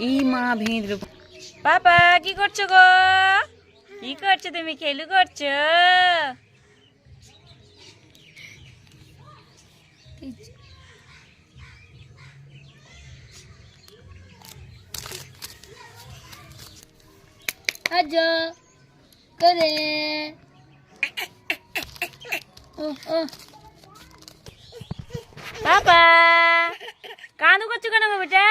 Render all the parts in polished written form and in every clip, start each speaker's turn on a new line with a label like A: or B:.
A: এই মা ভেঙে দিল। পাপা কি করছো গো? কি করছো তুমি? খেলু করছো?
B: আজো করে
A: পাপা কাঁদু করছো কেন গো বেটা?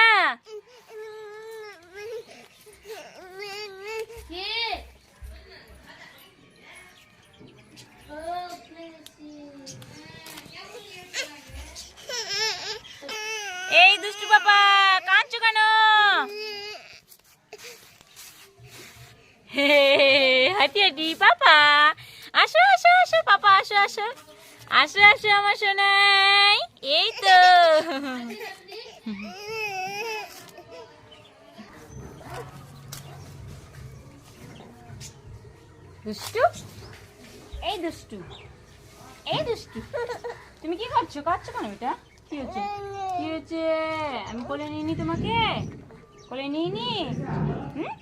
A: এই দুষ্টু পাপা কাঁদছো কেন? হাঁটি হাঁটি পাপা আসো আসো আসো পাপা আসো আসো আসো আসো আমার সোনাই। এই তো দুষ্টু, এই দুষ্টু, এই দুষ্টু তুমি কি করছো? কাঁদছো কেন বেটা? কি হচ্ছে? কি হচ্ছে? আমি কোলে নিইনি তোমাকে? কোলে নিইনি? হুম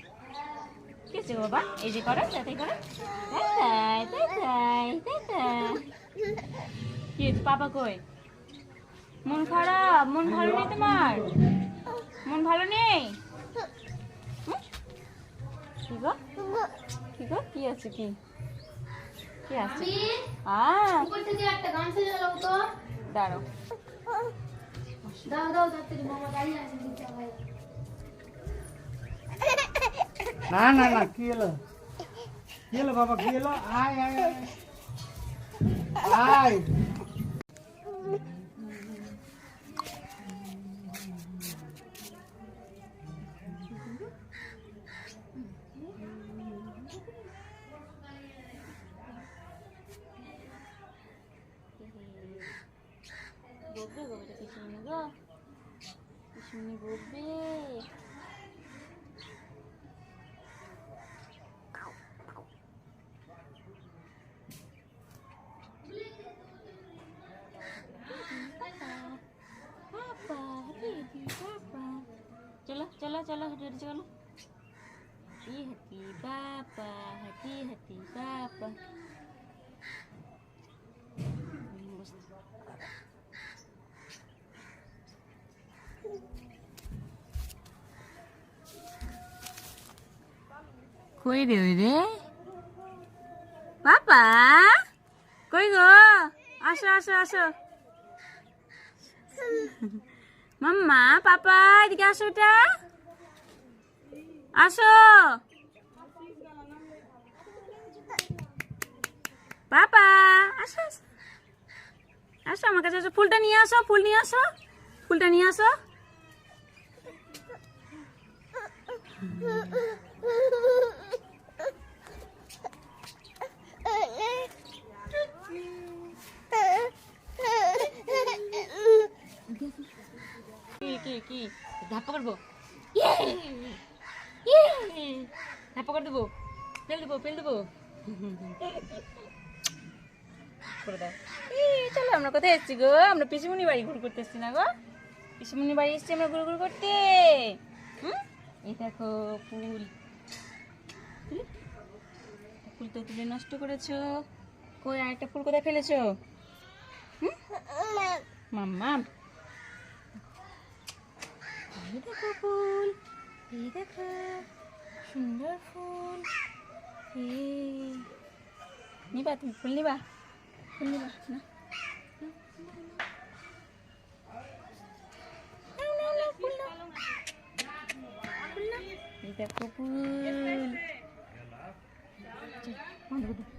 A: কি হচ্ছে বাবা? এই যে করো, তাই করো, তাই তাই তাই তাই তাই। কি হচ্ছে? পাপা কই? মন খারাপ? মন ভালো নেই তোমার? মন ভালো নেই? কি গো? কি গো? কি আছে? কি কি আছে?
B: উপর থেকে একটা গান সাজাও তো।
A: দাঁড়াও।
B: দাও দাও তাড়াতাড়ি, মামা দাঁড়িয়ে আছে নিচে ভাই।
C: না না না, কি হলো? কি হলো বাবা? কি হলো? আয় আয় আয় আয়।
A: বকবে গো বেটা পিছনে গো, পিছনে বকবে। चलो चलो चलो हटी चलो। हटी हटी पापा, हटी हटी पापा। কই রে ওই রে পাপা? কই গো? আসো আসো আসো মাম্মা। পাপা এদিকে আসো বেটা, আসো পাপা, আসো আসো আসো আমার কাছে আসো। ফুলটা নিয়ে আসো, ফুল নিয়ে আসো, ফুলটা নিয়ে আসো। কি কি কি ধাপ্পা করবো? ধাপ্পা করে দেবো, ফেল দেবো, ফেল দেবো করে দাও। চলো আমরা কোথায় এসছি গো? আমরা পিসিমণি বাড়ি ঘুর করতে এসছি না গো? পিসিমণি বাড়ি এসছি আমরা ঘুর ঘুর করতে। এই দেখো ফুল, ফুল তো তুলে নষ্ট করেছো। কই আর একটা ফুল কোথায় ফেলেছো? মাম্মা এই দেখো ফুল, এই দেখো সুন্দর ফুল। নিবা তুমি? ফুল নিবা? ফুল নিবা না? এই দেখো ফুল। বন্ধ করে দাও।